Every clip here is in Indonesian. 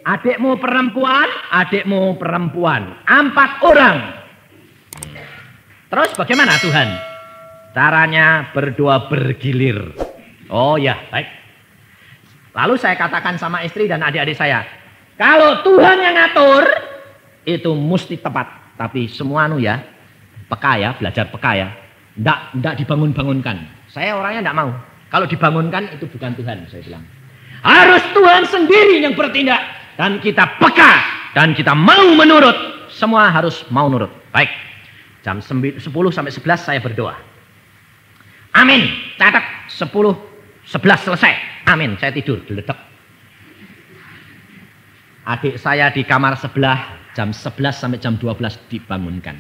adikmu perempuan, 4 orang. Terus bagaimana Tuhan? Caranya berdoa bergilir. Oh ya, baik. Lalu saya katakan sama istri dan adik-adik saya, kalau Tuhan yang ngatur, itu mesti tepat. Tapi semua ya, peka ya, belajar peka ya. Nggak dibangun-bangunkan. Saya orangnya nggak mau. Kalau dibangunkan itu bukan Tuhan, saya bilang. Harus Tuhan sendiri yang bertindak. Dan kita peka. Dan kita mau menurut. Semua harus mau nurut. Baik. Jam 10 sampai 11 saya berdoa. Amin. Catat 10, 11 selesai. Amin. Saya tidur. Diledek. Adik saya di kamar sebelah. Jam 11 sampai jam 12 dibangunkan.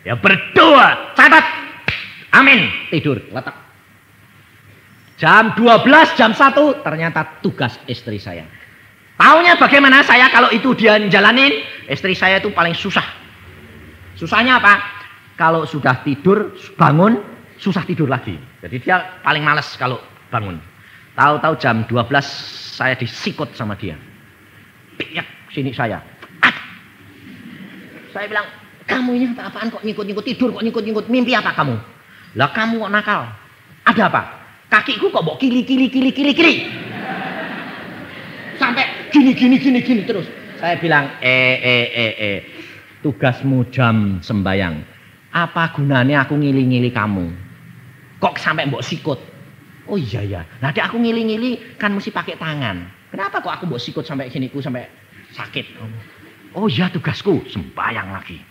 Ya berdoa. Catat. Amin. Tidur. Letak. Jam 12, jam 1 ternyata tugas istri saya. Taunya bagaimana saya kalau itu dia jalanin, istri saya itu paling susah. Susahnya apa? Kalau sudah tidur, bangun, susah tidur lagi. Jadi dia paling malas kalau bangun. Tahu-tahu jam 12 saya disikut sama dia. Piyak sini saya. Saya bilang, kamu ini apa-apaan kok nyikut-nyikut tidur, kok nyikut-nyikut mimpi apa kamu? Lah kamu kok nakal. Ada apa? Kakiku kok bawa kiri. Sampai gini terus. Saya bilang, tugasmu jam sembayang. Apa gunanya aku ngili-ngili kamu? Kok sampai mbok sikut? Oh iya ya. Nanti aku ngili-ngili kan mesti pakai tangan. Kenapa kok aku mbok sikut sampai giniku sampai sakit? Oh iya tugasku sembayang lagi.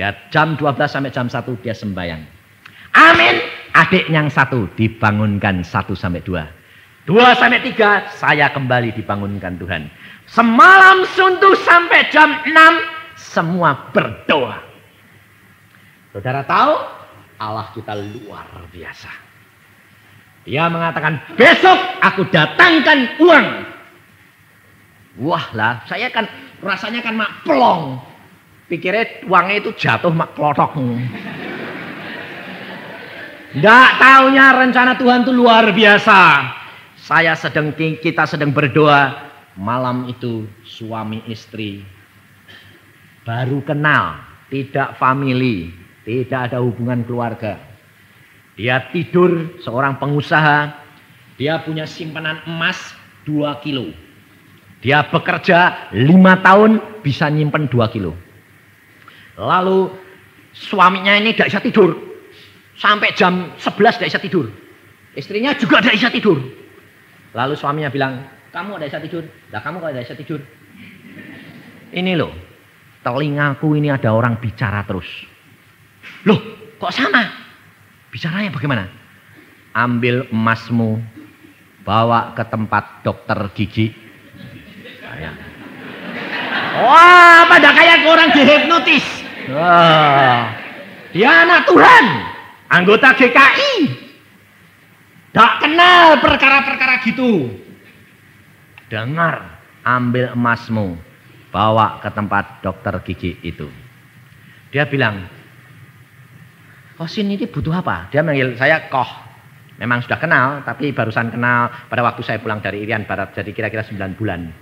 Dia jam 12 sampai jam 1 dia sembayang. Amin. Adik yang 1 dibangunkan 1 sampai 2. 2 sampai 3 saya kembali dibangunkan Tuhan. Semalam suntuk sampai jam 6 semua berdoa. Saudara tahu Allah kita luar biasa. Dia mengatakan besok aku datangkan uang. Wah lah saya kan rasanya kan mak plong. Pikirnya uangnya itu jatuh mak klotok. Nggak taunya rencana Tuhan itu luar biasa. Kita sedang berdoa. Malam itu suami istri baru kenal. Tidak family. Tidak ada hubungan keluarga. Dia tidur seorang pengusaha. Dia punya simpanan emas 2 kilo. Dia bekerja 5 tahun bisa nyimpen 2 kilo. Lalu suaminya ini tidak bisa tidur. Sampai jam 11 tidak bisa tidur. Istrinya juga tidak bisa tidur. Lalu suaminya bilang, kamu tidak bisa tidur? Lah kamu kok tidak bisa tidur? Ini loh, telingaku ini ada orang bicara terus. Loh, kok sama? Bicaranya bagaimana? Ambil emasmu, bawa ke tempat dokter gigi. Wah, pada kayak orang dihipnotis. Wah, dia anak Tuhan. Anggota GKI. Tak kenal perkara-perkara gitu. Dengar, ambil emasmu, bawa ke tempat dokter gigi itu. Dia bilang, Kosin ini butuh apa? Dia manggil saya Koh. Memang sudah kenal, tapi barusan kenal pada waktu saya pulang dari Irian Barat. Jadi kira-kira 9 bulan.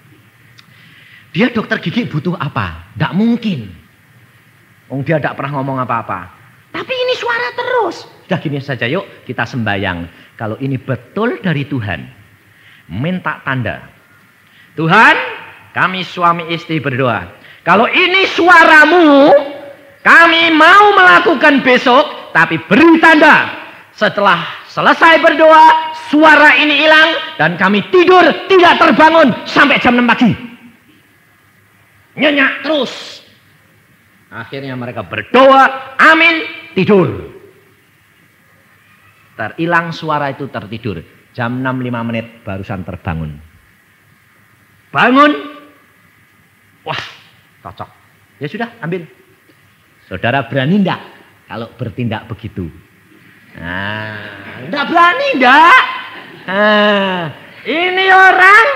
Dia dokter gigi butuh apa? Tidak mungkin. Dia tidak pernah ngomong apa-apa. Tapi ini suara terus. Sudah gini saja yuk kita sembayang. Kalau ini betul dari Tuhan. Minta tanda. Tuhan, kami suami istri berdoa. Kalau ini suaramu, kami mau melakukan besok. Tapi beri tanda. Setelah selesai berdoa, suara ini hilang. Dan kami tidur tidak terbangun sampai jam 6 pagi. Nyenyak terus. Akhirnya mereka berdoa, amin, tidur. Terhilang suara itu tertidur. Jam 6:05 barusan terbangun. Bangun. Wah, cocok. Ya sudah, ambil. Saudara berani enggak kalau bertindak begitu? Nah, enggak berani enggak? Nah, ini orang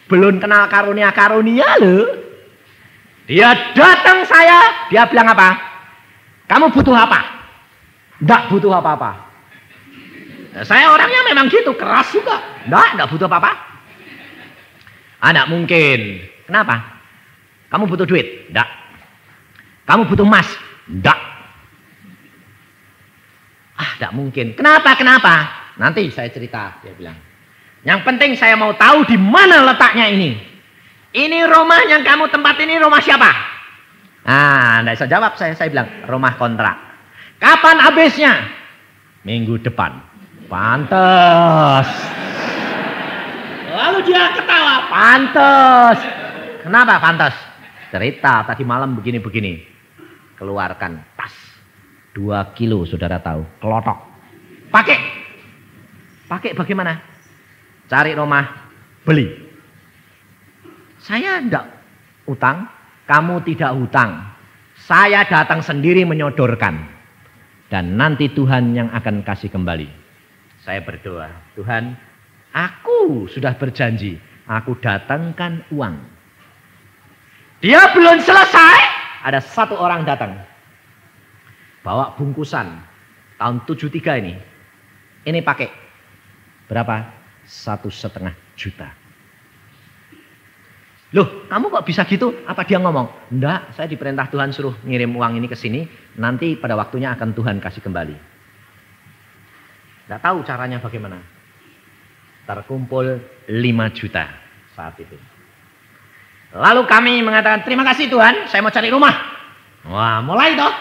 belum kenal karunia-karunia loh. Dia datang saya, dia bilang apa? Kamu butuh apa? Enggak butuh apa-apa. Saya orangnya memang gitu, keras juga. Enggak butuh apa-apa. Enggak mungkin. Kenapa? Kamu butuh duit? Enggak. Kamu butuh emas? Enggak. Enggak mungkin. Kenapa? Nanti saya cerita, dia bilang. Yang penting saya mau tahu di mana letaknya ini. Ini rumah yang kamu tempat ini rumah siapa? Enggak bisa jawab saya bilang rumah kontrak. Kapan habisnya? Minggu depan. Pantes. Lalu dia ketawa. Pantes. Kenapa pantes? Cerita tadi malam begini-begini. Keluarkan tas 2 kilo, saudara tahu, kelotok. Pakai bagaimana? Cari rumah, beli. Saya enggak utang, kamu tidak hutang. Saya datang sendiri menyodorkan. Dan nanti Tuhan yang akan kasih kembali. Saya berdoa, Tuhan, aku sudah berjanji, aku datangkan uang. Dia belum selesai, ada satu orang datang. Bawa bungkusan tahun 73 ini. Ini pakai berapa? 1,5 juta. Loh, kamu kok bisa gitu? Apa dia ngomong? Enggak, saya diperintah Tuhan suruh ngirim uang ini ke sini. Nanti pada waktunya akan Tuhan kasih kembali. Enggak tahu caranya bagaimana. Terkumpul 5 juta saat itu. Lalu kami mengatakan, terima kasih Tuhan, saya mau cari rumah. Wah, mulai toh.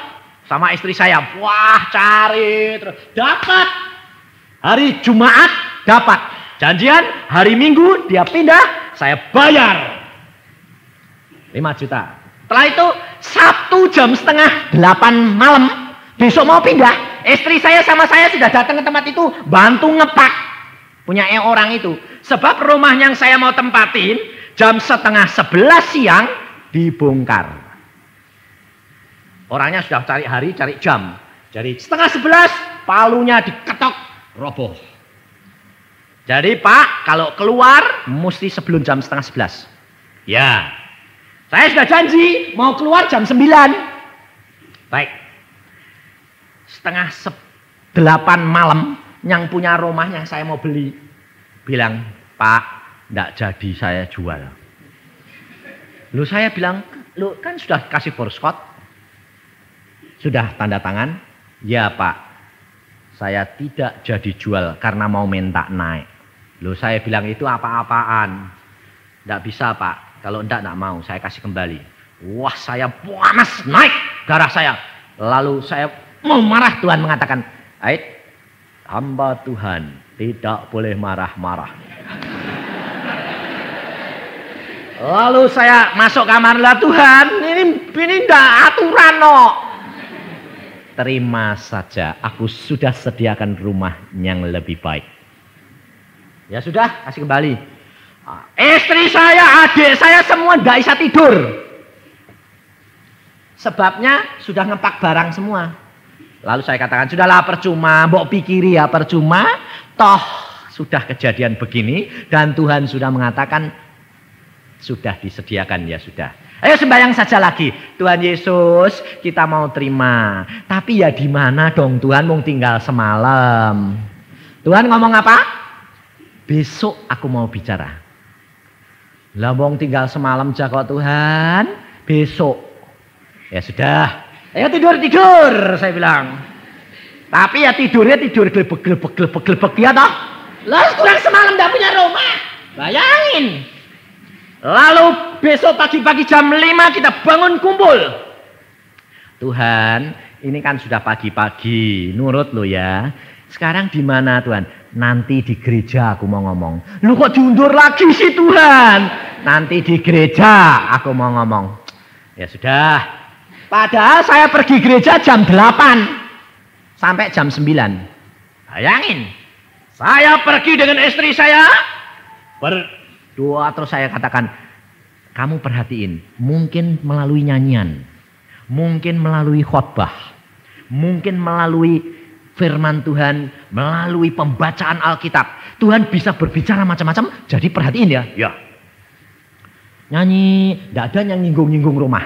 Sama istri saya, wah cari terus. Dapat. Hari Jumat dapat. Janjian hari Minggu dia pindah, saya bayar 5 juta. Setelah itu Sabtu jam 7:30 malam, besok mau pindah. Istri saya sama saya sudah datang ke tempat itu, bantu ngepak. Punya orang itu. Sebab rumah yang saya mau tempatin, jam 10:30 siang dibongkar. Orangnya sudah cari hari, cari jam. Jadi 10:30 palunya diketok, roboh. Jadi Pak, kalau keluar mesti sebelum jam 10:30. Ya, saya sudah janji mau keluar jam 9. Baik. 7:30 malam, yang punya rumah yang saya mau beli bilang, Pak, enggak jadi saya jual. Loh, saya bilang, loh kan sudah kasih borskot. Sudah tanda tangan? Ya Pak, saya tidak jadi jual karena mau minta naik. Loh, saya bilang itu apa-apaan. Tidak bisa Pak, kalau enggak mau, saya kasih kembali. Wah, saya panas, naik darah saya. Lalu saya mau marah, Tuhan mengatakan, Ait, hamba Tuhan tidak boleh marah-marah. Lalu saya masuk kamar, lah Tuhan, ini enggak aturan no. Terima saja, aku sudah sediakan rumah yang lebih baik. Ya sudah, kasih kembali. Istri saya, adik saya semua tidak bisa tidur. Sebabnya sudah ngepak barang semua. Lalu saya katakan, sudahlah percuma, mbok pikiri ya percuma. Toh sudah kejadian begini dan Tuhan sudah mengatakan sudah disediakan, ya sudah. Ayo sembahyang saja lagi. Tuhan Yesus, kita mau terima. Tapi ya di mana dong Tuhan, mau tinggal semalam. Tuhan ngomong apa? Besok aku mau bicara. Lah wong tinggal semalam jago Tuhan, besok. Ya sudah. Ayo tidur, saya bilang. Tapi ya tidurnya tidur gelebek ya toh. Lah kurang semalam enggak punya rumah. Bayangin. Lalu besok pagi-pagi jam 5 kita bangun kumpul. Tuhan, ini kan sudah pagi-pagi, nurut lo ya. Sekarang di mana Tuhan? Nanti di gereja aku mau ngomong. Lu kok diundur lagi sih Tuhan? Nanti di gereja aku mau ngomong. Ya sudah. Padahal saya pergi gereja jam 8 sampai jam 9. Bayangin. Saya pergi dengan istri saya berdoa, terus saya katakan, kamu perhatiin, mungkin melalui nyanyian, mungkin melalui khotbah, mungkin melalui firman Tuhan, melalui pembacaan Alkitab, Tuhan bisa berbicara macam-macam. Jadi perhatiin ya. Ya. Nyanyi, tidak ada yang nyinggung-nyinggung rumah,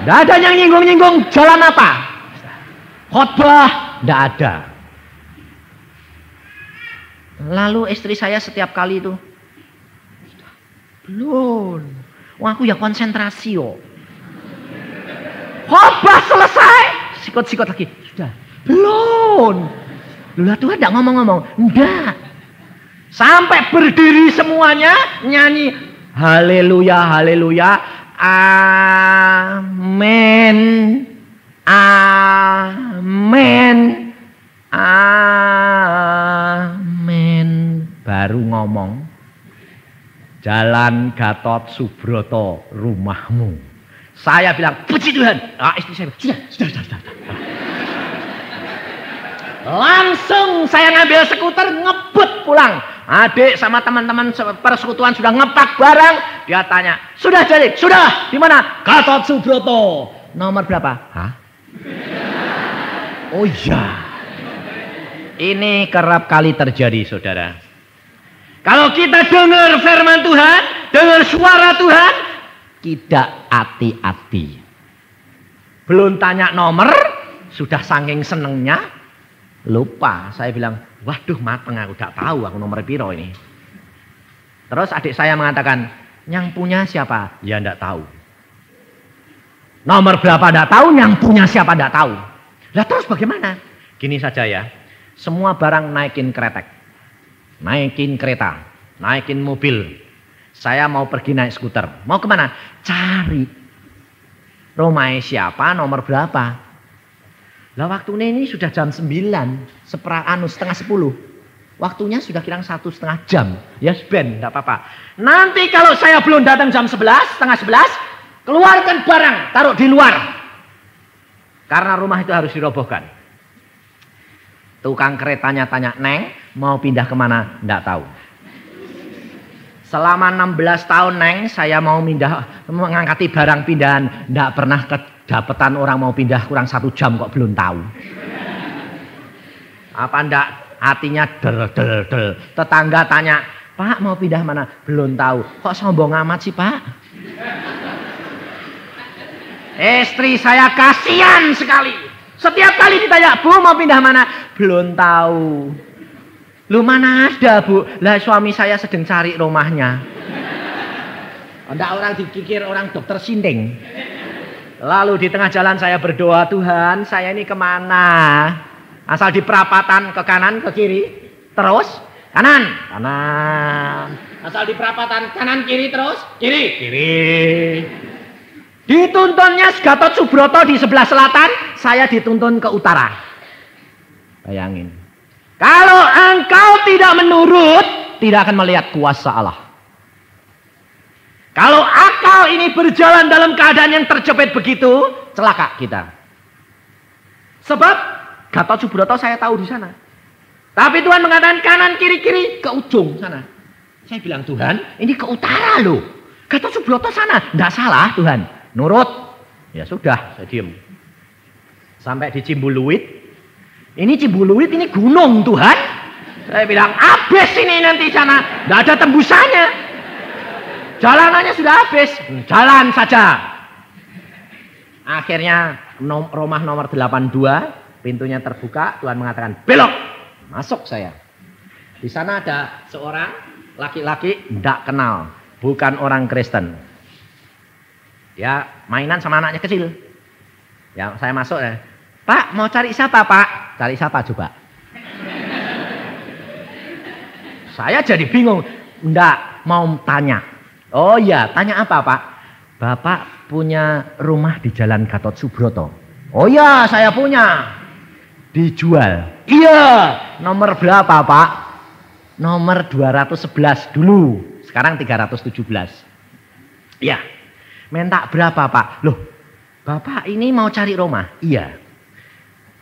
tidak ada yang nyinggung-nyinggung jalan apa, khotbah, tidak ada. Lalu istri saya setiap kali itu, Belum. Wah, aku ya konsentrasi yo. Khotbah selesai. Sikut-sikut lagi. Sudah. Belum. Lah Tuhan enggak ngomong-ngomong. Enggak. Sampai berdiri semuanya nyanyi haleluya, haleluya. Amin. Amin. Amin. Baru ngomong. Jalan Gatot Subroto rumahmu. Saya bilang, puji Tuhan. Istri saya bilang, sudah. Langsung saya ngambil skuter ngebut pulang. Adik sama teman-teman persekutuan sudah ngepak barang. Dia tanya, sudah jadi? Sudah. Di mana? Gatot Subroto. Nomor berapa? Hah? Oh iya. Ini kerap kali terjadi, saudara. Kalau kita dengar firman Tuhan, dengar suara Tuhan, tidak hati-hati. Belum tanya nomor, sudah saking senengnya, lupa. Saya bilang, waduh mateng aku gak tahu aku nomor piro ini. Terus adik saya mengatakan, yang punya siapa? Ya enggak tahu. Nomor berapa enggak tahu, yang punya siapa enggak tahu. Lah terus bagaimana? Gini saja ya, semua barang naikin kretek. Naikin kereta, naikin mobil. Saya mau pergi naik skuter. Mau kemana? Cari. Rumahnya siapa, nomor berapa. Lah waktunya ini sudah jam 9, setengah 10. Waktunya sudah kira 1,5 jam. Ya ben, enggak apa-apa. Nanti kalau saya belum datang jam 11, setengah 11, keluarkan barang, taruh di luar. Karena rumah itu harus dirobohkan. Tukang keretanya tanya, Neng, mau pindah kemana? Enggak tahu. Selama 16 tahun, Neng, saya mau mengangkati barang pindahan. Enggak pernah kedapetan orang mau pindah kurang 1 jam kok belum tahu. Apa enggak hatinya del. Tetangga tanya, Pak mau pindah mana? Belum tahu. Kok sombong amat sih, Pak? Istri saya kasihan sekali. Setiap kali ditanya, Bu mau pindah mana? Belum tahu. Lu mana ada, Bu? Lah suami saya sedang cari rumahnya. Enggak, orang dikikir orang dokter sinding. Lalu di tengah jalan saya berdoa, Tuhan saya ini kemana? Asal di perapatan ke kanan, ke kiri. Terus kanan. Asal di perapatan kanan, kiri, terus kiri. Dituntunnya Gatot Subroto di sebelah selatan, saya dituntun ke utara. Bayangin. Kalau engkau tidak menurut, tidak akan melihat kuasa Allah. Kalau akal ini berjalan dalam keadaan yang terjepit begitu, celaka kita. Sebab Gatot Subroto saya tahu di sana. Tapi Tuhan mengatakan kanan, kiri, ke ujung sana. Saya bilang, Tuhan, ini ke utara loh. Gatot Subroto sana, tidak salah Tuhan. Nurut, ya sudah, saya diem. Sampai di Cimbuluit. Ini Cimbuluit, ini gunung Tuhan. Saya bilang, habis ini nanti sana, nggak ada tembusannya. Jalanannya sudah habis, jalan saja. Akhirnya rumah nomor 82, pintunya terbuka, Tuhan mengatakan, belok. Masuk saya. Di sana ada seorang laki-laki, tidak kenal, bukan orang Kristen. Ya mainan sama anaknya kecil. Ya saya masuk ya. Pak mau cari siapa Pak? Cari siapa coba? Saya jadi bingung. Enggak mau tanya. Oh iya tanya apa Pak? Bapak punya rumah di Jalan Gatot Subroto. Oh iya saya punya. Dijual. Iya. Nomor berapa Pak? Nomor 211 dulu. Sekarang 317. Iya. Minta berapa Pak? Loh, Bapak ini mau cari rumah? Iya.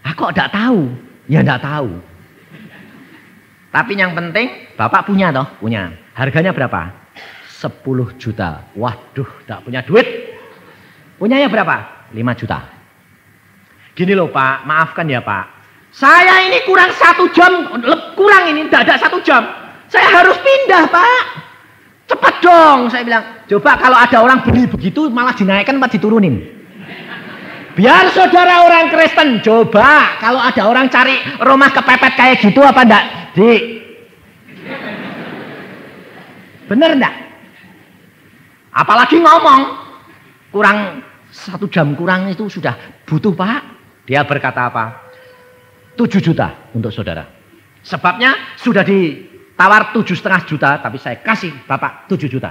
Kok enggak tahu? Ya enggak tahu. Tapi yang penting Bapak punya toh? Punya. Harganya berapa? 10 juta. Waduh, enggak punya duit. Punyanya berapa? 5 juta. Gini loh Pak, maafkan ya Pak. Saya ini kurang 1 jam, kurang ini, enggak ada 1 jam. Saya harus pindah Pak. Cepat dong, saya bilang. Coba kalau ada orang beli begitu malah dinaikkan apa diturunin? Biar saudara orang Kristen, coba kalau ada orang cari rumah kepepet kayak gitu apa enggak? Bener enggak? Apalagi ngomong. Kurang 1 jam kurang itu sudah butuh Pak. Dia berkata apa? 7 juta untuk saudara. Sebabnya sudah ditawar 7,5 juta. Tapi saya kasih Bapak 7 juta.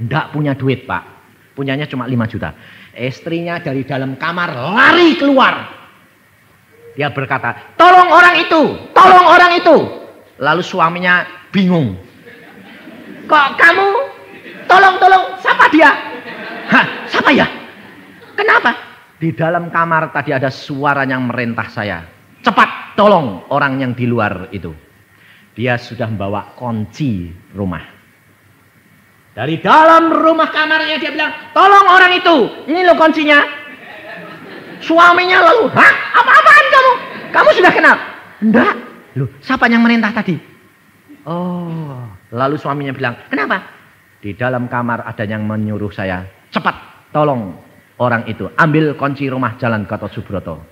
Tidak punya duit Pak. Punyanya cuma 5 juta. Istrinya dari dalam kamar lari keluar. Dia berkata, tolong orang itu, tolong orang itu. Lalu suaminya bingung. Kok kamu tolong, siapa dia? Hah, siapa ya? Kenapa? Di dalam kamar tadi ada suara yang merintah saya. Cepat tolong orang yang di luar itu. Dia sudah membawa kunci rumah. Dari dalam rumah kamarnya dia bilang, tolong orang itu. Ini loh kuncinya. Suaminya lalu, hah? Apa-apaan kamu? Kamu sudah kenal? Enggak. Loh, siapa yang merintah tadi? Oh, lalu suaminya bilang, kenapa? Di dalam kamar ada yang menyuruh saya, cepat tolong orang itu, ambil kunci rumah Jalan Gatot Subroto.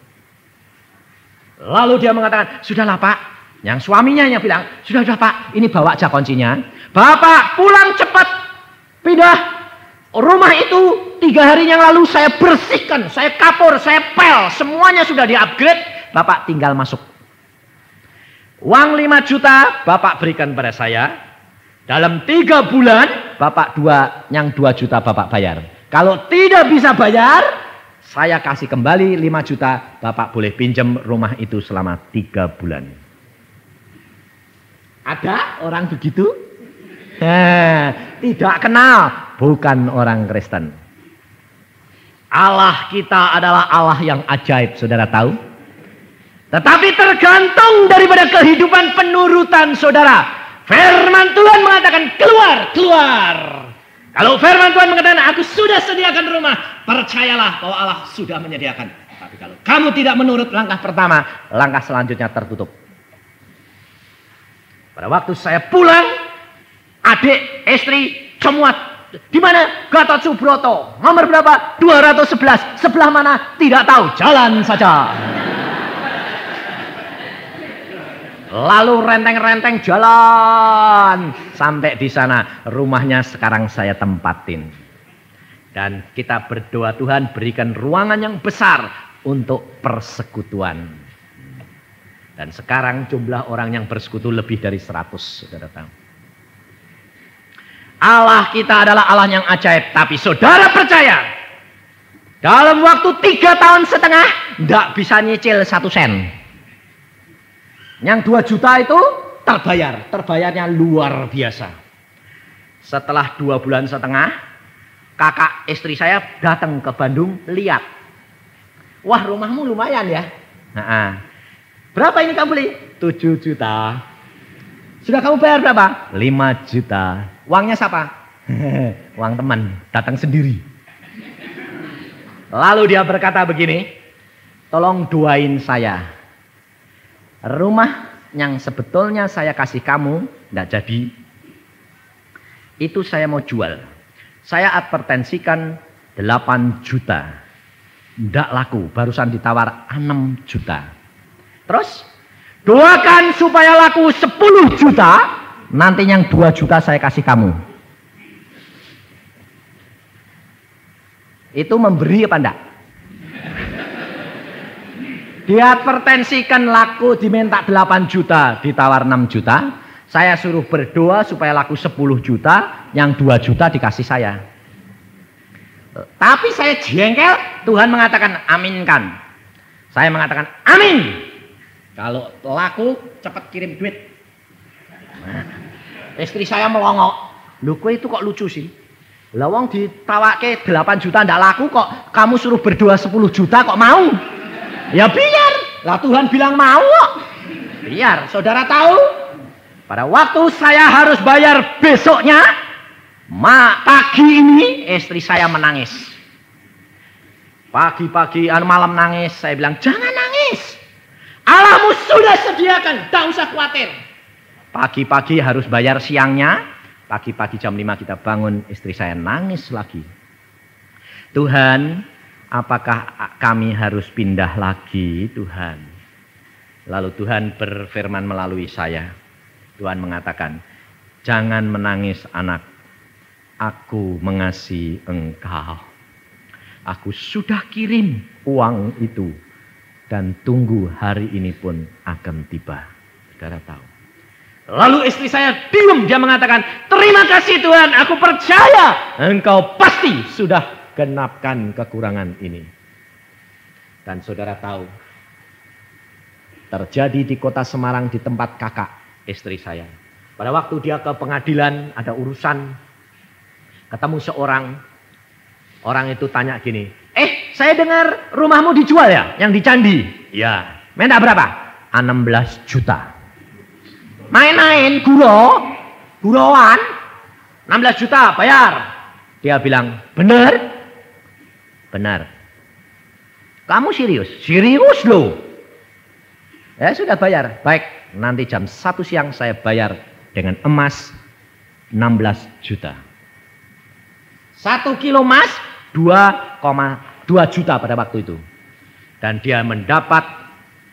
Lalu dia mengatakan, sudahlah Pak. Yang suaminya yang bilang, sudah Pak, ini bawa aja kuncinya. Bapak pulang cepat, pindah rumah itu. 3 hari yang lalu saya bersihkan, saya kapur, saya pel, semuanya sudah di-upgrade. Bapak tinggal masuk. Uang 5 juta Bapak berikan pada saya. Dalam 3 bulan Bapak 2 juta Bapak bayar. Kalau tidak bisa bayar, saya kasih kembali 5 juta. Bapak boleh pinjam rumah itu selama 3 bulan. Ada orang begitu? Tidak kenal, bukan orang Kristen. Allah kita adalah Allah yang ajaib, saudara tahu? Tetapi tergantung daripada kehidupan penurutan saudara. Firman Tuhan mengatakan keluar, keluar. Kalau firman Tuhan mengatakan aku sudah sediakan rumah, percayalah bahwa Allah sudah menyediakan. Tapi kalau kamu tidak menurut langkah pertama, langkah selanjutnya tertutup. Pada waktu saya pulang, adik, istri, semua di mana? Gatot Subroto. Nomor berapa? 211. Sebelah mana? Tidak tahu. Jalan saja. Lalu renteng-renteng jalan sampai di sana. Rumahnya sekarang saya tempatin. Dan kita berdoa, Tuhan berikan ruangan yang besar untuk persekutuan. Dan sekarang jumlah orang yang bersekutu lebih dari 100, saudara tahu. Allah kita adalah Allah yang ajaib. Tapi saudara percaya, dalam waktu 3,5 tahun tidak bisa nyicil 1 sen. Yang 2 juta itu terbayar. Terbayarnya luar biasa. Setelah 2,5 bulan, kakak istri saya datang ke Bandung, lihat. Wah, rumahmu lumayan ya. Berapa ini kamu beli? 7 juta. Sudah kamu bayar berapa? 5 juta. Uangnya siapa? Uang teman, datang sendiri. Lalu dia berkata begini, tolong doain saya. Rumah yang sebetulnya saya kasih kamu, tidak jadi. Itu saya mau jual. Saya advertensikan 8 juta. Tidak laku, barusan ditawar 6 juta. Terus, doakan supaya laku 10 juta. Nanti yang 2 juta saya kasih kamu. Itu memberi apa enggak? Diadvertensikan laku diminta 8 juta, ditawar 6 juta. Saya suruh berdoa supaya laku 10 juta, yang 2 juta dikasih saya. Tapi saya jengkel, Tuhan mengatakan aminkan. Saya mengatakan amin. Kalau laku cepat kirim duit. Istri saya melongok. Loh, kowe itu kok lucu sih? Lah wong ditawake 8 juta ndak laku kok kamu suruh berdoa 10 juta kok mau? Ya biar. Lah Tuhan bilang mau kok. Biar. Saudara tahu? Pada waktu saya harus bayar besoknya, pagi ini istri saya menangis. Pagi-pagi malam nangis. Saya bilang jangan nangis. Allahmu sudah sediakan, tak usah khawatir. Pagi-pagi harus bayar siangnya. Pagi-pagi jam 5 kita bangun, istri saya nangis lagi. Tuhan, apakah kami harus pindah lagi, Tuhan? Lalu Tuhan berfirman melalui saya. Tuhan mengatakan, jangan menangis anak. aku mengasihi engkau. Aku sudah kirim uang itu dan tunggu hari ini pun akan tiba. Saudara tahu. Lalu istri saya diam, dia mengatakan, terima kasih Tuhan, aku percaya engkau pasti sudah genapkan kekurangan ini. Dan saudara tahu, terjadi di kota Semarang di tempat kakak istri saya. Pada waktu dia ke pengadilan, ada urusan, ketemu seorang, orang itu tanya gini, saya dengar rumahmu dijual ya, yang di Candi? Ya. Minta berapa? 16 juta. Main-main, guroan, 16 juta bayar. Dia bilang, benar? Benar. Kamu serius? Serius loh. Ya sudah bayar. Baik, nanti jam 1 siang saya bayar dengan emas 16 juta. 1 kilo emas 2,2 juta pada waktu itu. Dan dia mendapat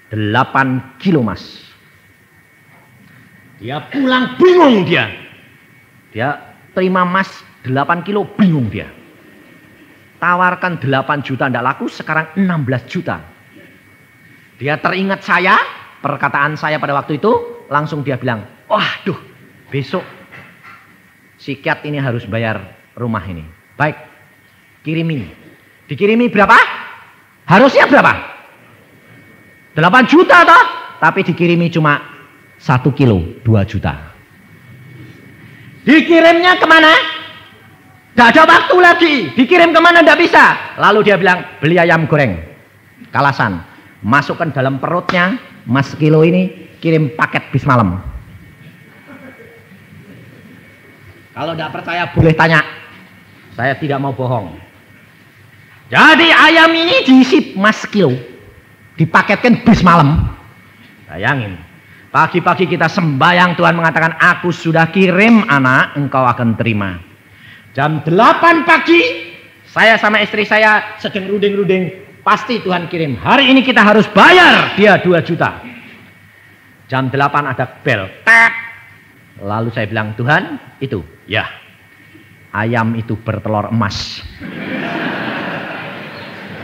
8 kilo emas. Dia pulang bingung dia. Dia terima emas 8 kilo bingung dia. Tawarkan 8 juta tidak laku, sekarang 16 juta. Dia teringat saya, perkataan saya pada waktu itu, langsung dia bilang, waduh, besok si Kiat ini harus bayar rumah ini. Baik, kirimi. Dikirimi berapa? Harusnya berapa? 8 juta toh, tapi dikirimi cuma 1 kilo 2 juta. Dikirimnya kemana? Tidak ada waktu lagi. Dikirim kemana tidak bisa. Lalu dia bilang, beli ayam goreng Kalasan, masukkan dalam perutnya mas kilo ini, kirim paket bis malam. Kalau tidak percaya boleh tanya, saya tidak mau bohong. Jadi ayam ini diisi mas kilo, dipaketkan bis malam. Bayangin, pagi-pagi kita sembahyang, Tuhan mengatakan, aku sudah kirim anak, engkau akan terima. Jam 8 pagi, saya sama istri saya sedang ruding-ruding, pasti Tuhan kirim. Hari ini kita harus bayar dia 2 juta. Jam 8 ada bel, tek. Lalu saya bilang, Tuhan, itu, ya, ayam itu bertelur emas.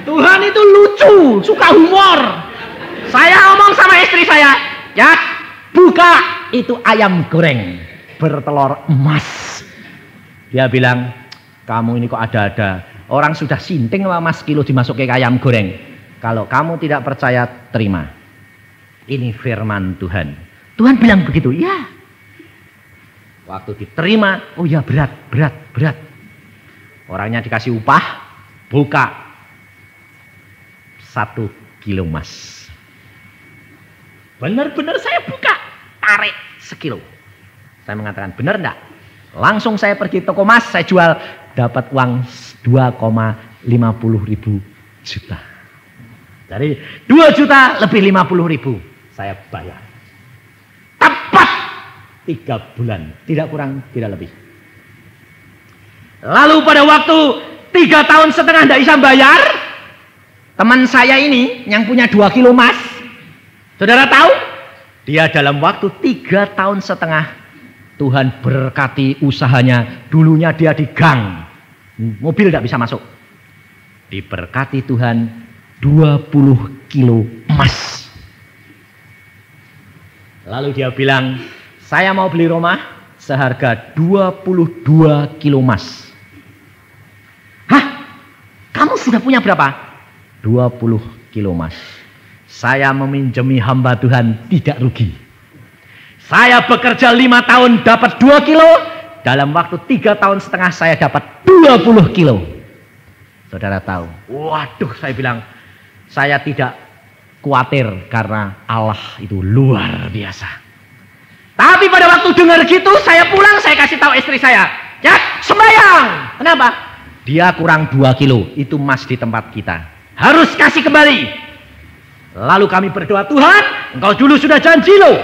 Tuhan itu lucu, suka humor. Saya ngomong sama istri saya, ya, buka, itu ayam goreng bertelur emas. Dia bilang, kamu ini kok ada-ada. Orang sudah sinting sama mas kilo dimasukin ke ayam goreng. Kalau kamu tidak percaya, terima. Ini firman Tuhan. Tuhan bilang begitu, ya. Waktu diterima, oh ya berat. Orangnya dikasih upah, buka 1 kilo emas. Benar-benar saya buka, tarik sekilo. Saya mengatakan, benar enggak? Langsung saya pergi toko emas, saya jual, dapat uang 2,50 juta. Jadi 2 juta lebih 50.000 saya bayar. Tepat 3 bulan, tidak kurang, tidak lebih. Lalu pada waktu 3,5 tahun tidak bisa bayar, teman saya ini yang punya 2 kilo emas, saudara tahu, dia dalam waktu 3,5 tahun Tuhan berkati usahanya. Dulunya dia di gang, mobil tidak bisa masuk. Diberkati Tuhan 20 kilo emas. Lalu dia bilang, saya mau beli rumah seharga 22 kilo emas. Hah? Kamu sudah punya berapa? 20 kilo emas. Saya meminjami hamba Tuhan tidak rugi. Saya bekerja 5 tahun dapat 2 kilo. Dalam waktu 3,5 tahun saya dapat 20 kilo. Saudara tahu, waduh, saya bilang, saya tidak khawatir karena Allah itu luar biasa. Tapi pada waktu dengar gitu, saya pulang, saya kasih tahu istri saya, ya sembahyang. Kenapa? Dia kurang 2 kilo, itu emas di tempat kita, harus kasih kembali. Lalu kami berdoa, Tuhan, engkau dulu sudah janji loh,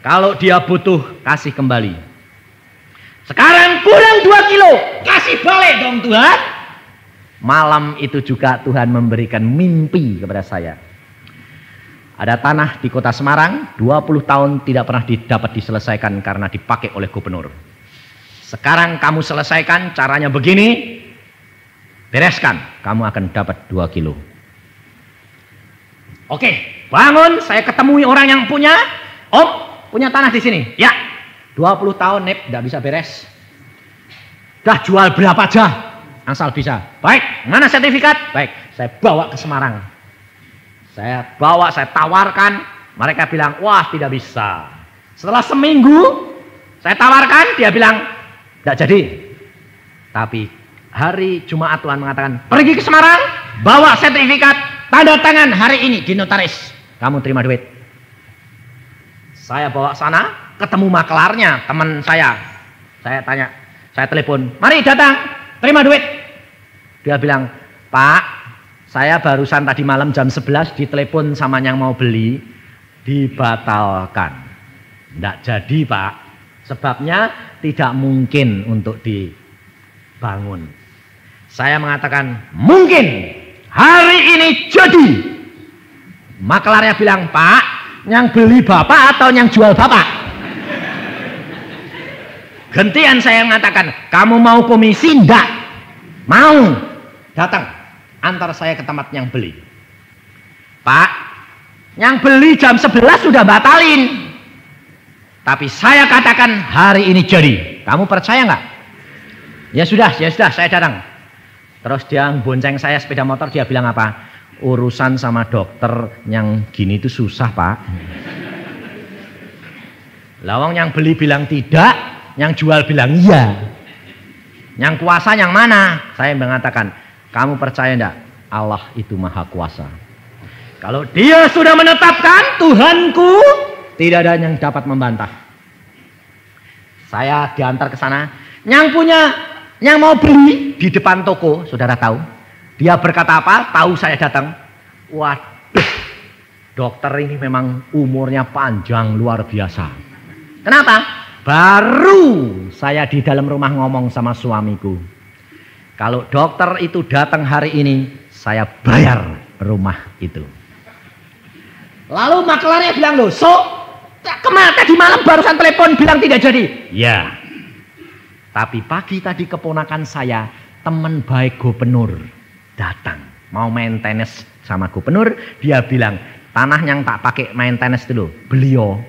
kalau dia butuh, kasih kembali. Sekarang kurang 2 kilo, kasih balik dong Tuhan. Malam itu juga Tuhan memberikan mimpi kepada saya. Ada tanah di kota Semarang, 20 tahun tidak pernah dapat diselesaikan karena dipakai oleh gubernur. Sekarang kamu selesaikan, caranya begini, bereskan, kamu akan dapat 2 kilo. Oke, bangun, saya ketemui orang yang punya, Om, punya tanah di sini. Ya, 20 tahun, Nep, tidak bisa beres. Dah jual berapa aja, asal bisa. Baik, mana sertifikat? Baik, saya bawa ke Semarang. Saya bawa, saya tawarkan, mereka bilang, wah tidak bisa. Setelah seminggu, saya tawarkan, dia bilang, tidak jadi. Tapi hari Jumat Tuhan mengatakan, pergi ke Semarang, bawa sertifikat, tanda tangan hari ini di notaris, kamu terima duit. Saya bawa sana, ketemu maklarnya, teman saya. Saya tanya, saya telepon, mari datang, terima duit. Dia bilang, Pak, saya barusan tadi malam jam 11 ditelepon sama yang mau beli, dibatalkan. Tidak jadi, Pak. Sebabnya tidak mungkin untuk dibangun. Saya mengatakan, mungkin. Hari ini jadi. Maklarnya bilang, Pak, yang beli Bapak atau yang jual Bapak? Gantian saya mengatakan, kamu mau komisi? Enggak. Mau. Datang. Antar saya ke tempat yang beli. Pak, yang beli jam 11 sudah batalin. Tapi saya katakan hari ini jadi. Kamu percaya nggak? Ya sudah, saya datang. Terus dia bonceng saya sepeda motor, dia bilang apa? Urusan sama dokter yang gini itu susah, Pak. Lawang yang beli bilang tidak, yang jual bilang iya. Yang kuasa yang mana? Saya mengatakan, kamu percaya enggak? Allah itu maha kuasa. Kalau dia sudah menetapkan, Tuhanku, tidak ada yang dapat membantah. Saya diantar ke sana. Yang mau beli di depan toko, saudara tahu. Dia berkata apa? Tahu saya datang. Waduh, dokter ini memang umurnya panjang luar biasa. Kenapa? Baru saya di dalam rumah ngomong sama suamiku. Kalau dokter itu datang hari ini, saya bayar rumah itu. Lalu maklarnya bilang, loh, kemana tadi malam barusan telepon bilang tidak jadi. Ya. Tapi pagi tadi keponakan saya, teman baik gubernur, datang. Mau main tenis sama gubernur, dia bilang, tanah yang tak pakai main tenis dulu, beliau.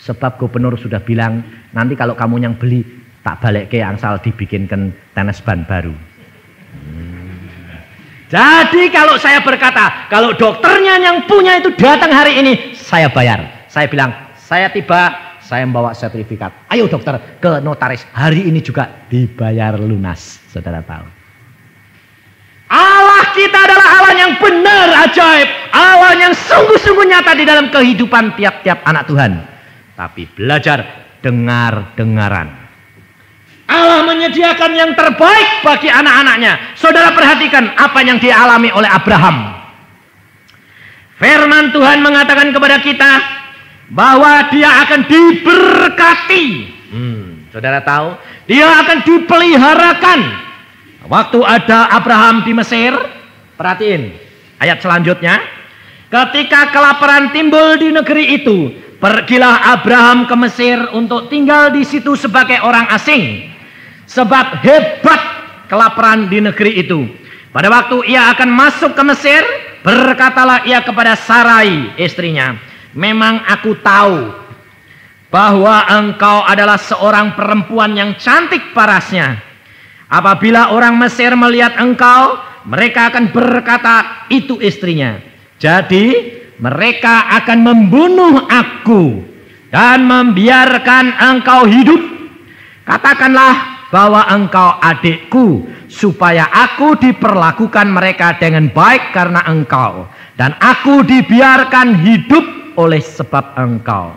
Sebab gubernur sudah bilang, nanti kalau kamu yang beli, tak balik ke angsal dibikinkan tenis ban baru. Jadi kalau saya berkata, kalau dokternya yang punya itu datang hari ini, saya bayar. Saya bilang, saya tiba, saya membawa sertifikat. Ayo dokter ke notaris. Hari ini juga dibayar lunas. Saudara tahu. Allah kita adalah Allah yang benar, ajaib. Allah yang sungguh-sungguh nyata di dalam kehidupan tiap-tiap anak Tuhan. Tapi belajar dengar-dengaran. Allah menyediakan yang terbaik bagi anak-anaknya. Saudara perhatikan apa yang dialami oleh Abraham. Firman Tuhan mengatakan kepada kita, bahwa dia akan diberkati. Saudara tahu, dia akan dipeliharakan. Waktu ada Abraham di Mesir, perhatiin ayat selanjutnya. Ketika kelaparan timbul di negeri itu, pergilah Abraham ke Mesir untuk tinggal di situ sebagai orang asing. Sebab hebat kelaparan di negeri itu. Pada waktu ia akan masuk ke Mesir, berkatalah ia kepada Sarai, istrinya, memang aku tahu bahwa engkau adalah seorang perempuan yang cantik parasnya. Apabila orang Mesir melihat engkau, mereka akan berkata, itu istrinya. Jadi mereka akan membunuh aku dan membiarkan engkau hidup. Katakanlah bahwa engkau adikku, supaya aku diperlakukan mereka dengan baik karena engkau, dan aku dibiarkan hidup oleh sebab engkau.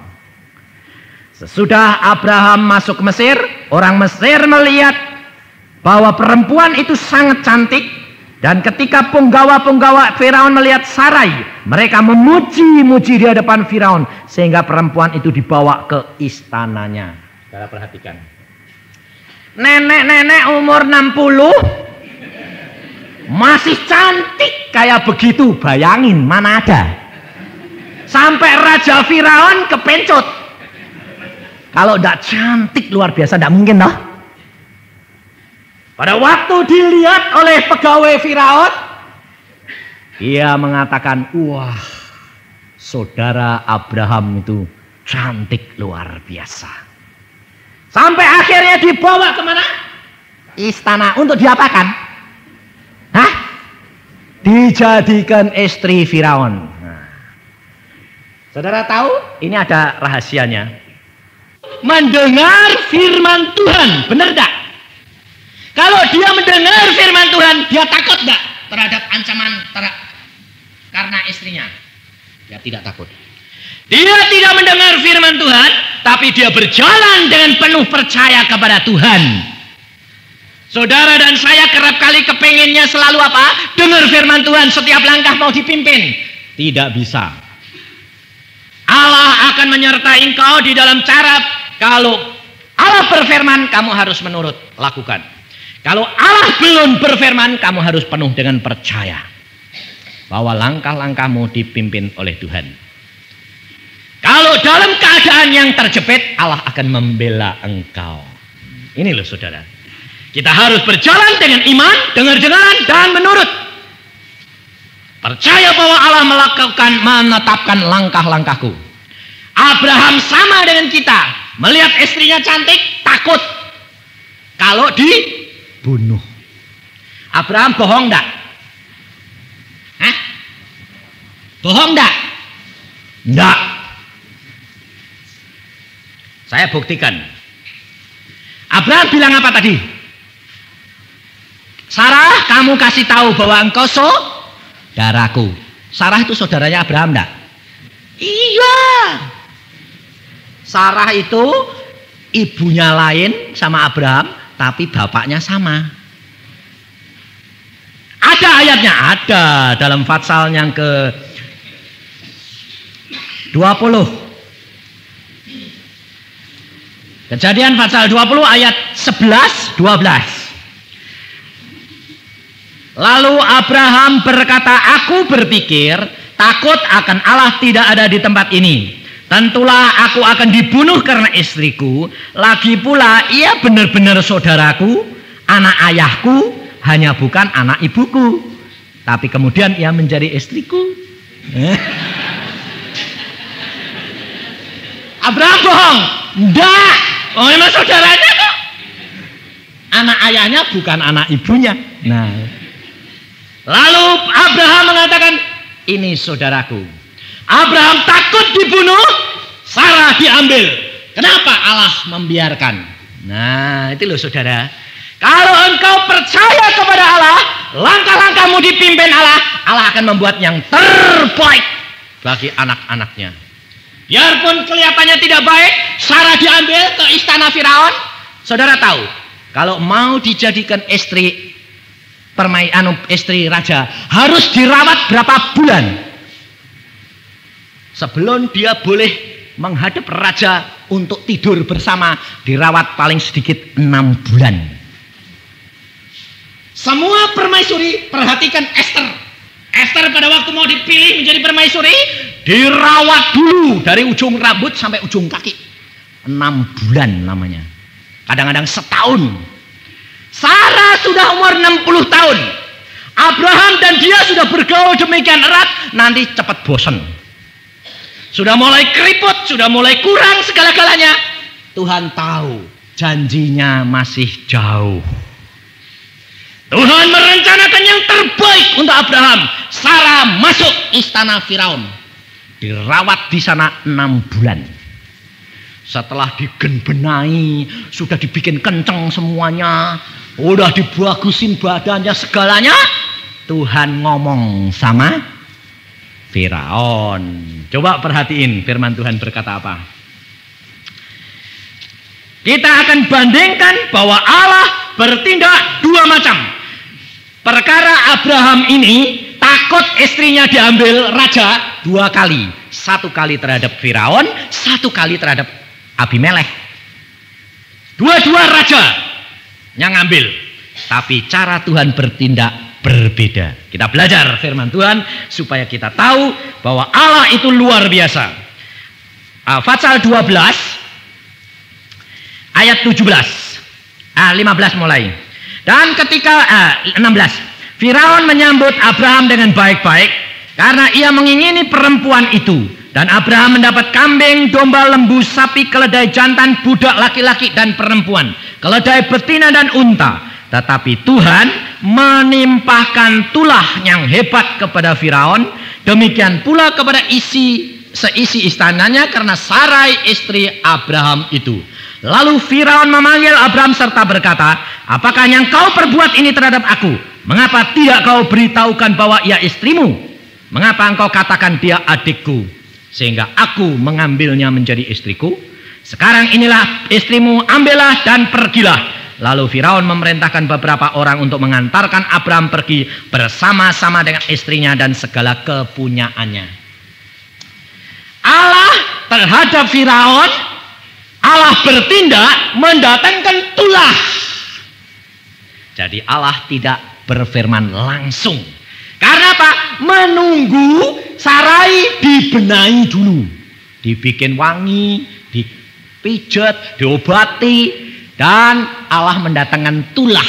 Sesudah Abraham masuk ke Mesir, orang Mesir melihat bahwa perempuan itu sangat cantik, dan ketika penggawa-penggawa Firaun melihat Sarai, mereka memuji-muji di hadapan Firaun, sehingga perempuan itu dibawa ke istananya. Saudara perhatikan, nenek-nenek umur 60 masih cantik kayak begitu, bayangin, mana ada. Sampai Raja Firaun kepencut. Kalau tidak cantik luar biasa, tidak mungkin toh. Pada waktu dilihat oleh pegawai Firaun, ia mengatakan, wah, saudara Abraham itu cantik luar biasa. Sampai akhirnya dibawa kemana? Istana untuk diapakan? Hah? Dijadikan istri Firaun. Nah. Saudara tahu? Ini ada rahasianya. Mendengar firman Tuhan, benar tak? Kalau dia mendengar firman Tuhan, dia takut tak terhadap ancaman karena istrinya? Dia tidak takut. Dia tidak mendengar firman Tuhan, tapi dia berjalan dengan penuh percaya kepada Tuhan. Saudara dan saya kerap kali kepengennya selalu apa? Dengar firman Tuhan, setiap langkah mau dipimpin. Tidak bisa. Allah akan menyertai engkau di dalam cara, kalau Allah berfirman, kamu harus menurut, lakukan. Kalau Allah belum berfirman, kamu harus penuh dengan percaya bahwa langkah-langkahmu dipimpin oleh Tuhan. Kalau dalam keadaan yang terjepit, Allah akan membela engkau. Ini loh saudara. Kita harus berjalan dengan iman, dengar-dengaran, dan menurut. Percaya bahwa Allah menetapkan langkah-langkahku. Abraham sama dengan kita. Melihat istrinya cantik, takut. Kalau dibunuh. Abraham bohong enggak? Hah? Bohong enggak? Enggak. Saya buktikan. Abraham bilang apa tadi? Sarah, kamu kasih tahu bahwa engkau saudaraku. Sarah itu saudaranya Abraham enggak? Iya. Sarah itu ibunya lain sama Abraham, tapi bapaknya sama. Ada ayatnya, ada dalam Fatsal yang ke 20. Kejadian Fatsal 20 ayat 11-12. Lalu Abraham berkata, aku berpikir takut akan Allah tidak ada di tempat ini. Tentulah aku akan dibunuh karena istriku. Lagi pula ia benar-benar saudaraku, anak ayahku, hanya bukan anak ibuku. Tapi kemudian ia menjadi istriku. Abraham bohong? Enggak. Oh, memang saudaranya kok. Anak ayahnya bukan anak ibunya. Nah, lalu Abraham mengatakan, ini saudaraku. Abraham takut dibunuh, Sarah diambil. Kenapa Allah membiarkan? Nah, itu loh saudara. Kalau engkau percaya kepada Allah, langkah-langkahmu dipimpin Allah, Allah akan membuat yang terbaik bagi anak-anaknya. Biarpun kelihatannya tidak baik, Sarah diambil ke istana Firaun. Saudara tahu, kalau mau dijadikan istri istri raja, harus dirawat berapa bulan? Sebelum dia boleh menghadap raja untuk tidur bersama, dirawat paling sedikit 6 bulan. Semua permaisuri, perhatikan Esther. Esther pada waktu mau dipilih menjadi permaisuri, dirawat dulu dari ujung rambut sampai ujung kaki. 6 bulan namanya. Kadang-kadang setahun. Sarah sudah umur 60 tahun. Abraham dan dia sudah bergaul demikian erat, nanti cepat bosan. Sudah mulai keriput, sudah mulai kurang segala-galanya. Tuhan tahu janjinya masih jauh. Tuhan merencanakan yang terbaik untuk Abraham. Sarah masuk istana Firaun. Dirawat di sana 6 bulan. Setelah digenbenahi, sudah dibikin kenceng semuanya, udah dibagusin badannya segalanya, Tuhan ngomong sama Firaun. Coba perhatiin firman Tuhan berkata apa. Kita akan bandingkan bahwa Allah bertindak dua macam. Perkara Abraham ini takut istrinya diambil raja 2 kali. 1 kali terhadap Firaun, 1 kali terhadap Abimelekh. Dua-dua raja yang ngambil. Tapi cara Tuhan bertindak berbeda. Kita belajar firman Tuhan supaya kita tahu bahwa Allah itu luar biasa. Fatsal 12 ayat 17. 15 mulai. Dan ketika 16, Firaun menyambut Abraham dengan baik-baik karena ia mengingini perempuan itu. Dan Abraham mendapat kambing, domba, lembu, sapi, keledai jantan, budak laki-laki dan perempuan, keledai betina dan unta. Tetapi Tuhan menimpahkan tulah yang hebat kepada Firaun, demikian pula kepada seisi istananya karena Sarai istri Abraham itu. Lalu Firaun memanggil Abraham serta berkata, apakah yang kau perbuat ini terhadap aku? Mengapa tidak kau beritahukan bahwa ia istrimu? Mengapa engkau katakan dia adikku? Sehingga aku mengambilnya menjadi istriku. Sekarang inilah istrimu, ambillah dan pergilah. Lalu Firaun memerintahkan beberapa orang untuk mengantarkan Abraham pergi bersama-sama dengan istrinya dan segala kepunyaannya. Allah terhadap Firaun, Allah bertindak mendatangkan tulah. Jadi Allah tidak berfirman langsung. Karena apa? Menunggu Sarai dibenahi dulu. Dibikin wangi, dipijat, diobati. Dan Allah mendatangkan tulah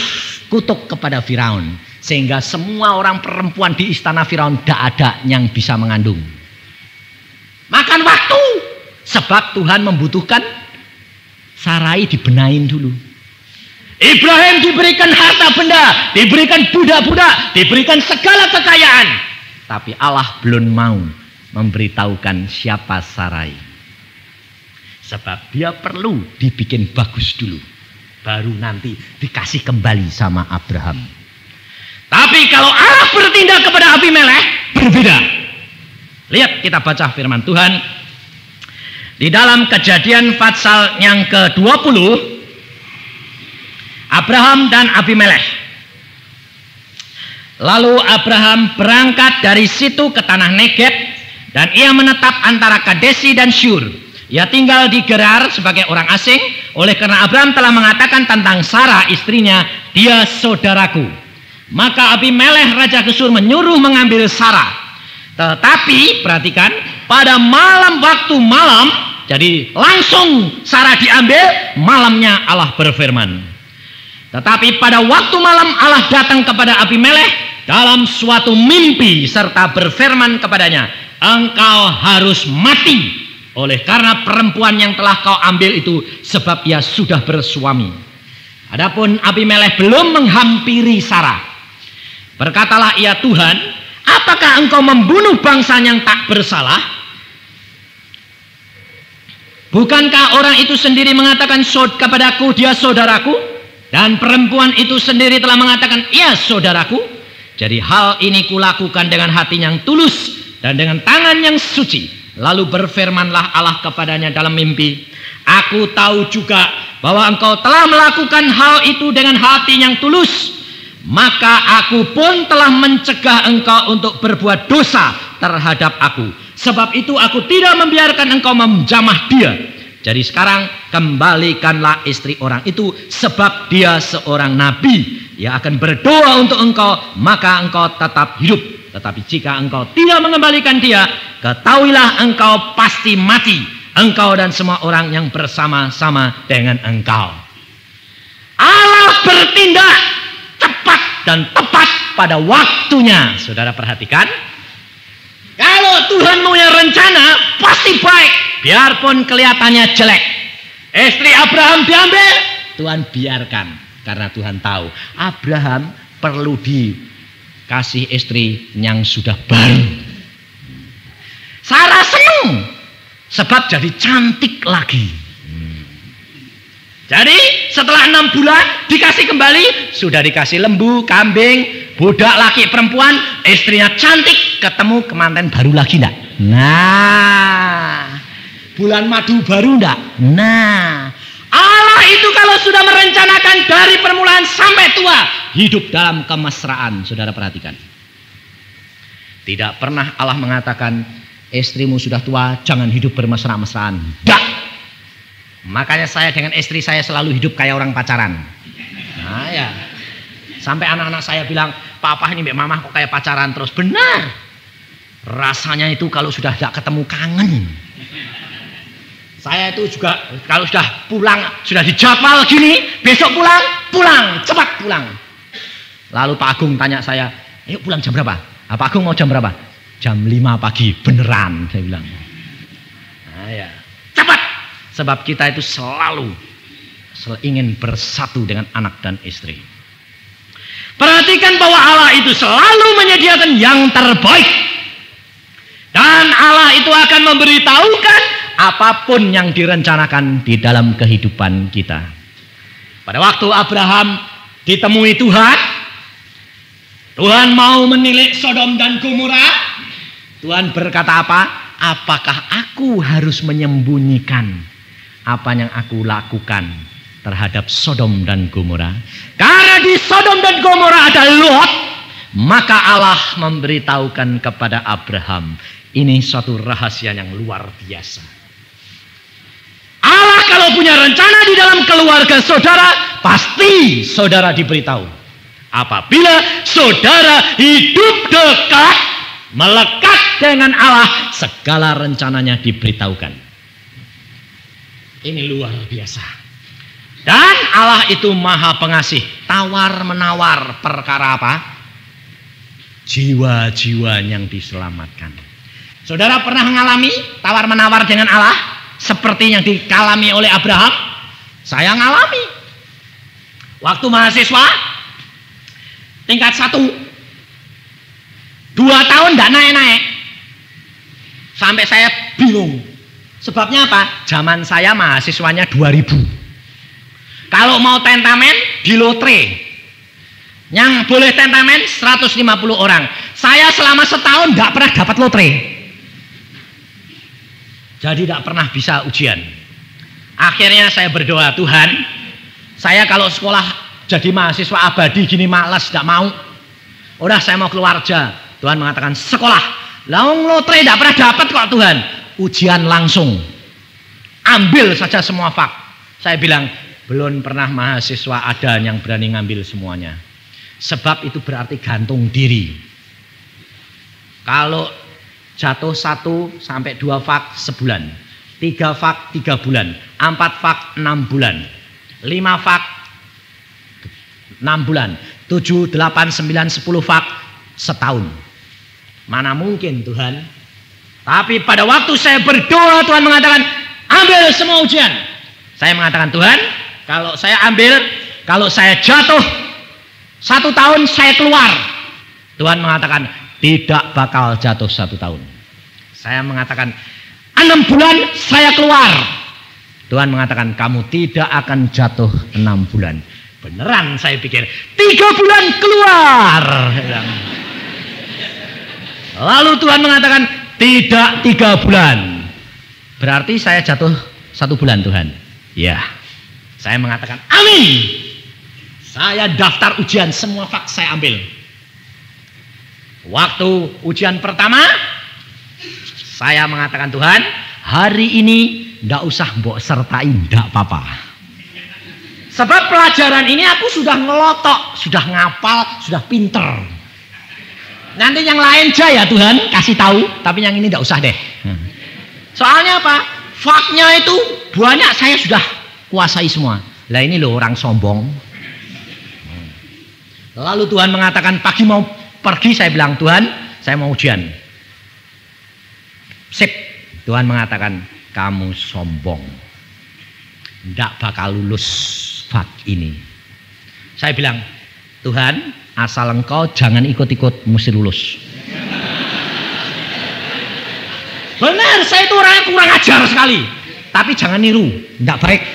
kutuk kepada Firaun. Sehingga semua orang perempuan di istana Firaun tidak ada yang bisa mengandung. Makan waktu. Sebab Tuhan membutuhkan Sarai dibenahin dulu. Ibrahim diberikan harta benda, diberikan budak-budak, diberikan segala kekayaan. Tapi Allah belum mau memberitahukan siapa Sarai. Sebab dia perlu dibikin bagus dulu. Baru nanti dikasih kembali sama Abraham. Tapi kalau Allah bertindak kepada Abimelek, berbeda. Lihat kita baca firman Tuhan. Di dalam Kejadian pasal yang ke-20. Abraham dan Abimelek. Lalu Abraham berangkat dari situ ke tanah Negeb dan ia menetap antara Kadesi dan Syur. Ia tinggal di Gerar sebagai orang asing. Oleh karena Abraham telah mengatakan tentang Sarah istrinya, dia saudaraku. Maka Abimelek raja Gesur menyuruh mengambil Sarah. Tetapi perhatikan, pada waktu malam, jadi langsung Sarah diambil. Malamnya Allah berfirman. Tetapi pada waktu malam Allah datang kepada Abimelek dalam suatu mimpi serta berfirman kepadanya, engkau harus mati oleh karena perempuan yang telah kau ambil itu, sebab ia sudah bersuami. Adapun Abimelek belum menghampiri Sarah. Berkatalah ia, Tuhan, apakah engkau membunuh bangsa yang tak bersalah? Bukankah orang itu sendiri mengatakan kepadaku, dia saudaraku? Dan perempuan itu sendiri telah mengatakan, ia saudaraku. Jadi hal ini kulakukan dengan hati yang tulus dan dengan tangan yang suci. Lalu berfirmanlah Allah kepadanya dalam mimpi, aku tahu juga bahwa engkau telah melakukan hal itu dengan hati yang tulus. Maka aku pun telah mencegah engkau untuk berbuat dosa terhadap aku. Sebab itu aku tidak membiarkan engkau menjamah dia. Jadi sekarang kembalikanlah istri orang itu, sebab dia seorang nabi. Ia akan berdoa untuk engkau, maka engkau tetap hidup. Tetapi jika engkau tidak mengembalikan dia, ketahuilah engkau pasti mati. Engkau dan semua orang yang bersama-sama dengan engkau. Allah bertindak cepat dan tepat pada waktunya. Saudara perhatikan. Kalau Tuhan punya rencana, pasti baik. Biarpun kelihatannya jelek. Istri Abraham diambil, Tuhan biarkan. Karena Tuhan tahu Abraham perlu dikasih istri yang sudah baru. Sarah senang, sebab jadi cantik lagi. Jadi setelah 6 bulan dikasih kembali, sudah dikasih lembu, kambing, budak laki perempuan, istrinya cantik, ketemu kemanten baru lagi enggak? Nah, bulan madu baru enggak? Nah, Allah itu kalau sudah merencanakan dari permulaan sampai tua, hidup dalam kemesraan. Saudara perhatikan. Tidak pernah Allah mengatakan, istrimu sudah tua, jangan hidup bermesra-mesraan. Enggak. Makanya saya dengan istri saya selalu hidup kayak orang pacaran. Nah ya, sampai anak-anak saya bilang, papa ini mbak mama kok kayak pacaran terus. Benar. Rasanya itu kalau sudah tidak ketemu kangen. Saya itu juga kalau sudah pulang, sudah dijadwal gini, besok pulang, cepat pulang. Lalu Pak Agung tanya saya, ayo pulang jam berapa? Pak Agung mau jam berapa? Jam 5 pagi, beneran, saya bilang. Nah, ya. Cepat, sebab kita itu selalu ingin bersatu dengan anak dan istri. Perhatikan bahwa Allah itu selalu menyediakan yang terbaik. Dan Allah itu akan memberitahukan apapun yang direncanakan di dalam kehidupan kita. Pada waktu Abraham ditemui Tuhan, Tuhan mau menilik Sodom dan Gomora. Tuhan berkata apa? Apakah aku harus menyembunyikan apa yang aku lakukan terhadap Sodom dan Gomora? Karena di Sodom dan Gomora ada Lot, maka Allah memberitahukan kepada Abraham, ini suatu rahasia yang luar biasa. Allah kalau punya rencana di dalam keluarga saudara, pasti saudara diberitahu. Apabila saudara hidup dekat, melekat dengan Allah, segala rencananya diberitahukan. Ini luar biasa. Dan Allah itu maha pengasih, tawar-menawar perkara apa? Jiwa-jiwa yang diselamatkan. Saudara pernah mengalami tawar-menawar dengan Allah? Seperti yang dialami oleh Abraham? Saya ngalami. Waktu mahasiswa, tingkat 1, 2 tahun tidak naik-naik. Sampai saya bingung. Sebabnya apa? Zaman saya mahasiswanya 2000. Kalau mau tentamen di lotre, yang boleh tentamen 150 orang. Saya selama setahun tidak pernah dapat lotre. Jadi tidak pernah bisa ujian. Akhirnya saya berdoa, Tuhan, saya kalau sekolah jadi mahasiswa abadi gini malas, tidak mau. Udah saya mau keluar aja. Tuhan mengatakan sekolah. Laung lotre tidak pernah dapat kok Tuhan. Ujian langsung. Ambil saja semua fak. Saya bilang, belum pernah mahasiswa ada yang berani ngambil semuanya. Sebab itu berarti gantung diri. Kalau jatuh 1 sampai 2 fak sebulan, 3 fak 3 bulan, 4 fak 6 bulan, 5 fak 6 bulan, 7, 8, 9, 10 fak setahun. Mana mungkin Tuhan? Tapi pada waktu saya berdoa, Tuhan mengatakan ambil semua ujian. Saya mengatakan, Tuhan, kalau saya ambil, kalau saya jatuh 1 tahun saya keluar. Tuhan mengatakan tidak bakal jatuh 1 tahun. Saya mengatakan 6 bulan saya keluar. Tuhan mengatakan kamu tidak akan jatuh 6 bulan. Beneran saya pikir 3 bulan keluar. Lalu Tuhan mengatakan tidak 3 bulan. Berarti saya jatuh 1 bulan Tuhan. Ya. Saya mengatakan amin. Saya daftar ujian, semua fak saya ambil. Waktu ujian pertama, saya mengatakan Tuhan, hari ini ndak usah mbok sertain, ndak apa-apa. Sebab pelajaran ini aku sudah ngelotok, sudah ngapal, sudah pinter. Nanti yang lain aja ya Tuhan kasih tahu, tapi yang ini ndak usah deh. Soalnya apa? Faknya itu banyak saya sudah kuasai semua. Lah ini loh orang sombong. Lalu Tuhan mengatakan pagi mau pergi, saya bilang Tuhan saya mau ujian. Sip. Tuhan mengatakan kamu sombong, ndak bakal lulus fak ini. Saya bilang Tuhan asal engkau jangan ikut-ikut mesti lulus. Benar, saya itu orangnya kurang ajar sekali. Tapi jangan niru, ndak baik.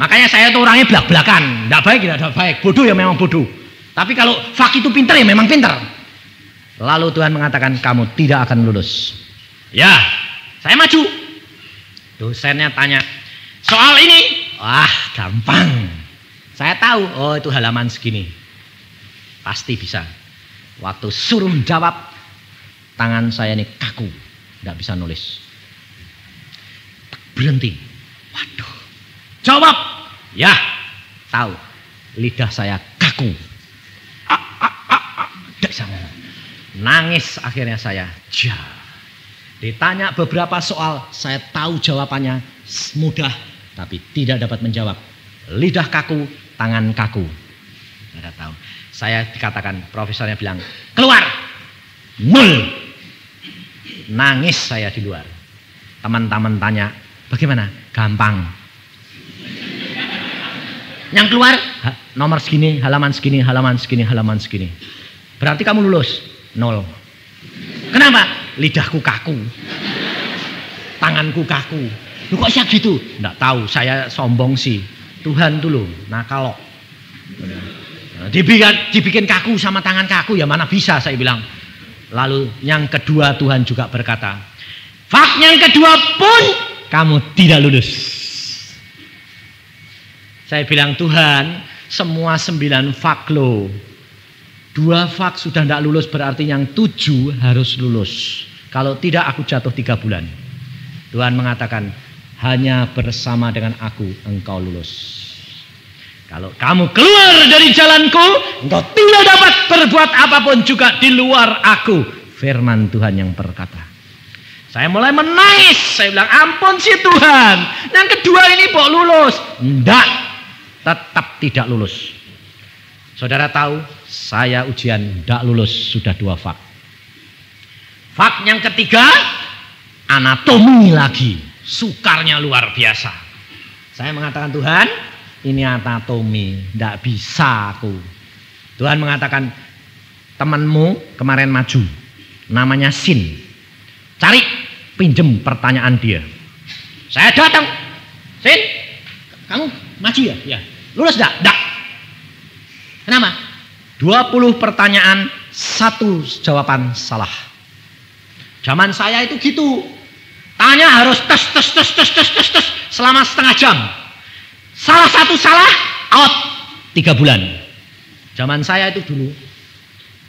Makanya saya itu orangnya belak-belakan, ndak baik, tidak baik. Bodoh ya memang bodoh. Tapi kalau fak itu pinter ya memang pinter. Lalu Tuhan mengatakan kamu tidak akan lulus. Ya, saya maju. Dosennya tanya, soal ini, wah gampang. Saya tahu, oh itu halaman segini. Pasti bisa. Waktu suruh jawab, tangan saya ini kaku, tidak bisa nulis. Berhenti. Waduh. Jawab. Ya, tahu. Lidah saya kaku. Tidak bisa ngomong. Nangis akhirnya saya. Ditanya beberapa soal, saya tahu jawabannya mudah, tapi tidak dapat menjawab. Lidah kaku, tangan kaku. Saudara tahu. Saya dikatakan, profesornya bilang, keluar. 0. Nangis saya di luar. Teman-teman tanya, bagaimana? Gampang. Yang keluar, nomor segini, halaman segini, halaman segini, halaman segini. Berarti kamu lulus? 0. Kenapa? Lidahku kaku. Tanganku kaku. Lu kok siap gitu? Nggak tahu, saya sombong sih. Tuhan tuh loh, nakal. Dibikin kaku sama tangan kaku, ya mana bisa, saya bilang. Lalu yang kedua Tuhan juga berkata, fak yang kedua pun kamu tidak lulus. Saya bilang, Tuhan, semua 9 fak lo. 2 fak sudah tidak lulus, berarti yang 7 harus lulus. Kalau tidak aku jatuh 3 bulan. Tuhan mengatakan, hanya bersama dengan aku engkau lulus. Kalau kamu keluar dari jalanku, engkau tidak dapat berbuat apapun juga di luar aku. Firman Tuhan yang berkata. Saya mulai menangis. Saya bilang, ampun sih Tuhan. Yang kedua ini kok lulus? Enggak. Tetap tidak lulus. Saudara tahu, saya ujian tidak lulus sudah 2 fak. Fak yang ketiga, anatomi lagi. Sukarnya luar biasa. Saya mengatakan, Tuhan, ini anatomi, tidak bisa aku. Tuhan mengatakan, temanmu kemarin maju, namanya Sin. Cari, pinjem pertanyaan dia. Saya datang. Sin, kamu maju ya? Ya. Lulus enggak? Enggak. Kenapa? 20 pertanyaan, 1 jawaban salah. Zaman saya itu gitu. Tanya harus tes selama setengah jam. Salah 1 salah, out 3 bulan. Zaman saya itu dulu.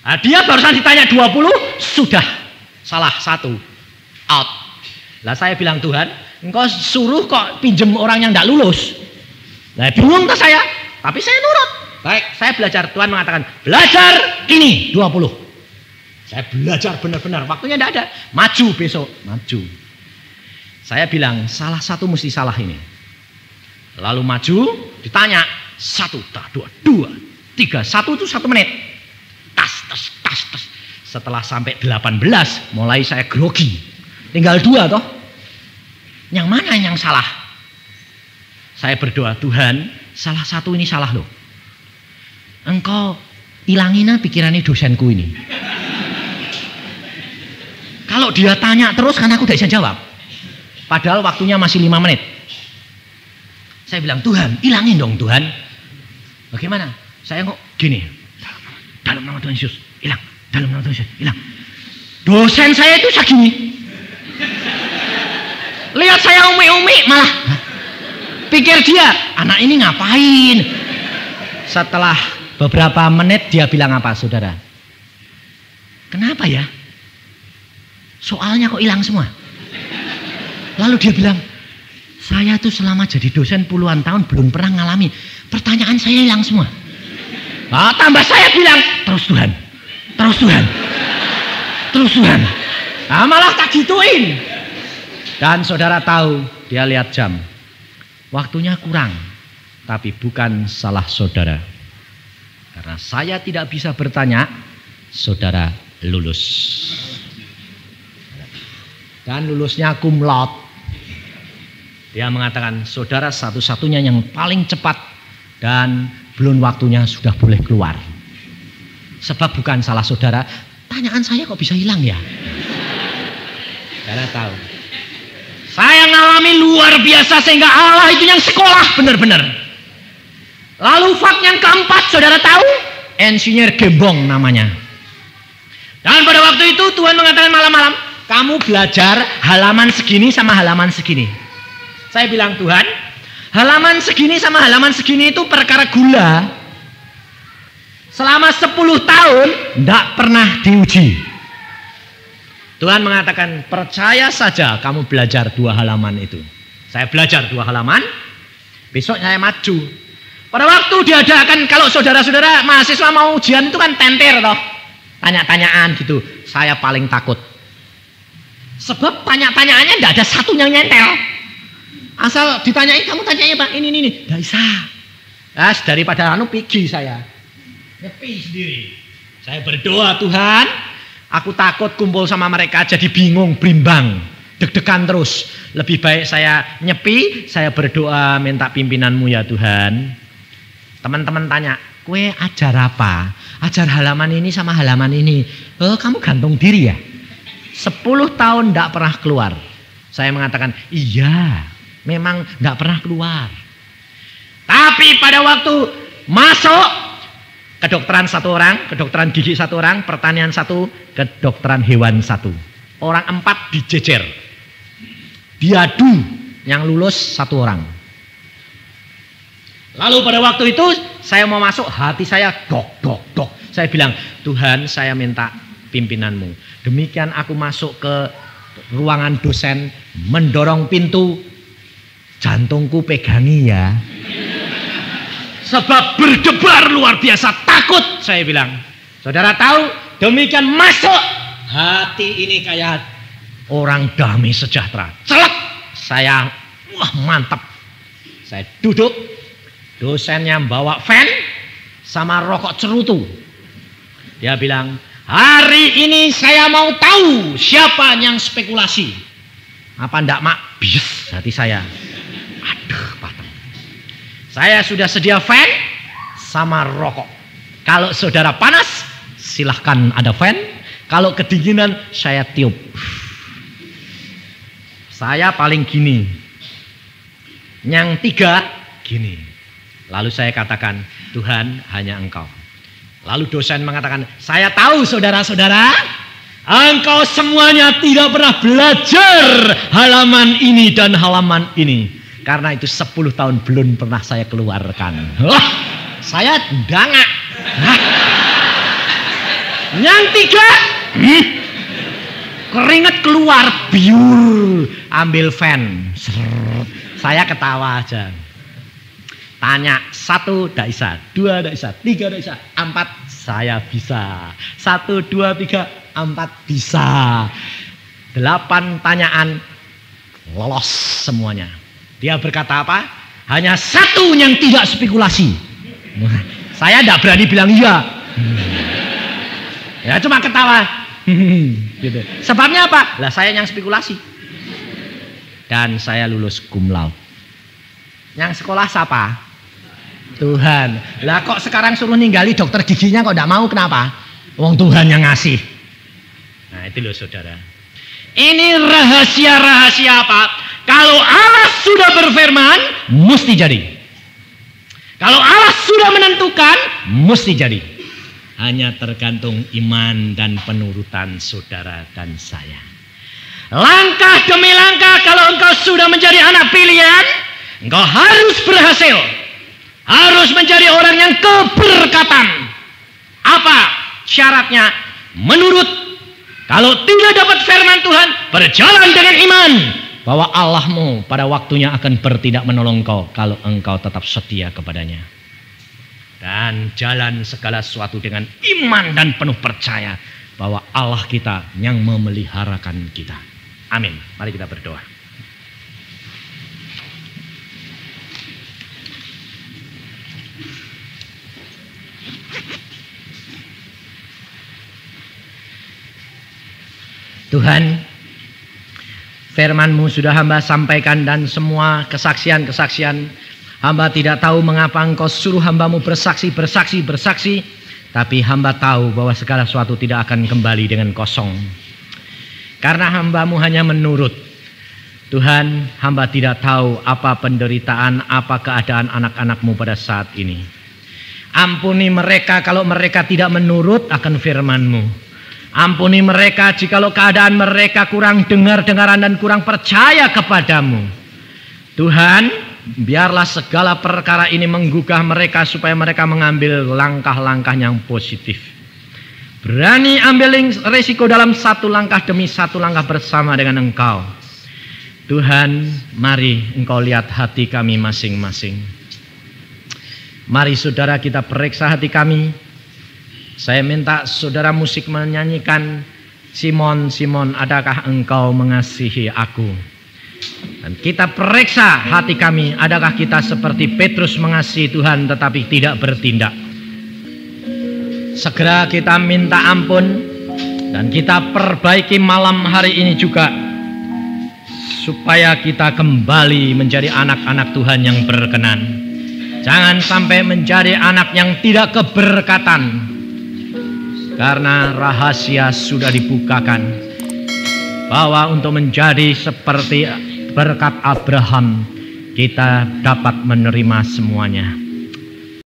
Nah, dia barusan ditanya 20, sudah salah 1, out. Lah saya bilang, Tuhan, engkau suruh kok pinjem orang yang tidak lulus. Nah, bingung tak saya, tapi saya nurut. Baik, saya belajar. Tuhan mengatakan, belajar ini 20. Saya belajar benar-benar, waktunya tidak ada. Maju besok, maju. Saya bilang, salah 1 mesti salah ini. Lalu maju, ditanya 1, 2, 3, 1 itu 1 menit. Tas. Setelah sampai 18, mulai saya grogi. Tinggal 2 toh. Yang mana yang salah? Saya berdoa, Tuhan, salah 1 ini salah loh. Engkau ilangin pikirannya dosenku ini. Kalau dia tanya terus kan aku tidak bisa jawab. Padahal waktunya masih 5 menit. Saya bilang, Tuhan, ilangin dong Tuhan. Bagaimana? Saya kok gini. Dalam nama Tuhan Yesus, hilang. Dalam nama Tuhan Yesus, hilang. Dosen saya itu segini. Lihat saya umi-umi malah. Pikir dia, anak ini ngapain? Setelah beberapa menit dia bilang apa, saudara? Kenapa ya? Soalnya kok hilang semua? Lalu dia bilang, saya tuh selama jadi dosen puluhan tahun belum pernah ngalami. Pertanyaan saya hilang semua. Nah, tambah saya bilang, terus Tuhan. Terus Tuhan. Nah, malah tak gituin. Dan saudara tahu, dia lihat jam. Waktunya kurang. Tapi bukan salah saudara. Karena saya tidak bisa bertanya, saudara lulus. Dan lulusnya cum laude. Dia mengatakan, saudara satu-satunya yang paling cepat dan belum waktunya sudah boleh keluar. Sebab bukan salah saudara, tanyaan saya kok bisa hilang ya? Karena tahu. Saya ngalami luar biasa sehingga Allah itu yang sekolah benar-benar. Lalu fak yang keempat, saudara tahu? Insinyur Gembong namanya. Dan pada waktu itu Tuhan mengatakan malam-malam, kamu belajar halaman segini sama halaman segini. Saya bilang, Tuhan, halaman segini sama halaman segini itu perkara gula. Selama 10 tahun tidak pernah diuji. Tuhan mengatakan, percaya saja kamu belajar 2 halaman itu. Saya belajar 2 halaman, besok saya maju. Pada waktu diadakan, kalau saudara-saudara mahasiswa mau ujian itu kan tenter toh. Tanya-tanyaan gitu, saya paling takut. Sebab tanya-tanyaannya tidak ada satu yang nyentel. Asal ditanyain, kamu tanyanya Pak, ini. Tidak bisa. Daripada pergi saya. Nyepi sendiri. Saya berdoa, Tuhan, aku takut kumpul sama mereka jadi bingung, bimbang, deg-degan terus. Lebih baik saya nyepi, saya berdoa minta pimpinanmu ya Tuhan. Teman-teman tanya, kue ajar apa? Ajar halaman ini sama halaman ini. Kamu gantung diri ya? 10 tahun tidak pernah keluar. Saya mengatakan, iya, memang tidak pernah keluar. Tapi pada waktu masuk, kedokteran 1 orang, kedokteran gigi 1 orang, pertanian 1, kedokteran hewan 1. Orang 4 dijejer. Diadu, yang lulus 1 orang. Lalu pada waktu itu saya mau masuk, hati saya dok. Saya bilang, Tuhan, saya minta pimpinanmu. Demikian aku masuk ke ruangan dosen, mendorong pintu, jantungku pegangi ya. Sebab berdebar luar biasa, takut saya bilang. Saudara tahu, demikian masuk, hati ini kayak orang damai sejahtera. Celek, saya, wah mantap. Saya duduk, dosennya bawa fan sama rokok cerutu. Dia bilang, hari ini saya mau tahu siapa yang spekulasi. Apa ndak mak? Bius hati saya. Aduh, patah. Saya sudah sedia fan sama rokok. Kalau saudara panas, silahkan ada fan. Kalau kedinginan, saya tiup. Saya paling gini. Yang 3 gini. Lalu saya katakan, Tuhan hanya Engkau. Lalu dosen mengatakan, saya tahu saudara-saudara, engkau semuanya tidak pernah belajar halaman ini dan halaman ini. Karena itu 10 tahun belum pernah saya keluarkan. Saya dangak. Yang 3, keringat keluar, biur, ambil fan. Saya ketawa aja. Tanya 1 tidak bisa, 2 tidak bisa, 3 tidak bisa, 4 saya bisa. 1, 2, 3, 4 bisa. 8 tanyaan lolos semuanya. Dia berkata apa? Hanya 1 yang tidak spekulasi. Saya tidak berani bilang iya. Ya cuma ketawa. Gitu. Sebabnya apa? Lah saya yang spekulasi. Dan saya lulus cum laude. Yang sekolah siapa? Tuhan. Lah kok sekarang suruh ninggali dokter giginya kok tidak mau, kenapa? Wong Tuhan yang ngasih. Nah itu loh saudara. Ini rahasia-rahasia apa? Kalau Allah sudah berfirman, mesti jadi. Kalau Allah sudah menentukan, mesti jadi. Hanya tergantung iman dan penurutan saudara dan saya. Langkah demi langkah, kalau engkau sudah menjadi anak pilihan, engkau harus berhasil. Harus menjadi orang yang keberkatan. Apa syaratnya? Menurut. Kalau tidak dapat firman Tuhan, berjalan dengan iman. Bahwa Allahmu pada waktunya akan bertindak menolong engkau. Kalau engkau tetap setia kepadanya. Dan jalan segala sesuatu dengan iman dan penuh percaya. Bahwa Allah kita yang memeliharakan kita. Amin. Mari kita berdoa. Tuhan, firman-Mu sudah hamba sampaikan dan semua kesaksian-kesaksian. Hamba tidak tahu mengapa Engkau suruh hamba-Mu bersaksi. Tapi hamba tahu bahwa segala sesuatu tidak akan kembali dengan kosong. Karena hamba-Mu hanya menurut. Tuhan, hamba tidak tahu apa penderitaan, apa keadaan anak-anak-Mu pada saat ini. Ampuni mereka kalau mereka tidak menurut akan firman-Mu. Ampuni mereka jikalau keadaan mereka kurang dengar-dengaran dan kurang percaya kepadamu. Tuhan, biarlah segala perkara ini menggugah mereka supaya mereka mengambil langkah-langkah yang positif. Berani ambil resiko dalam satu langkah demi satu langkah bersama dengan Engkau. Tuhan, mari Engkau lihat hati kami masing-masing. Mari saudara kita periksa hati kami. Saya minta saudara musik menyanyikan Simon, Simon, adakah engkau mengasihi aku? Dan kita periksa hati kami, adakah kita seperti Petrus mengasihi Tuhan tetapi tidak bertindak. Segera kita minta ampun dan kita perbaiki malam hari ini juga, supaya kita kembali menjadi anak-anak Tuhan yang berkenan. Jangan sampai menjadi anak yang tidak keberkatan, karena rahasia sudah dibukakan bahwa untuk menjadi seperti berkat Abraham, kita dapat menerima semuanya.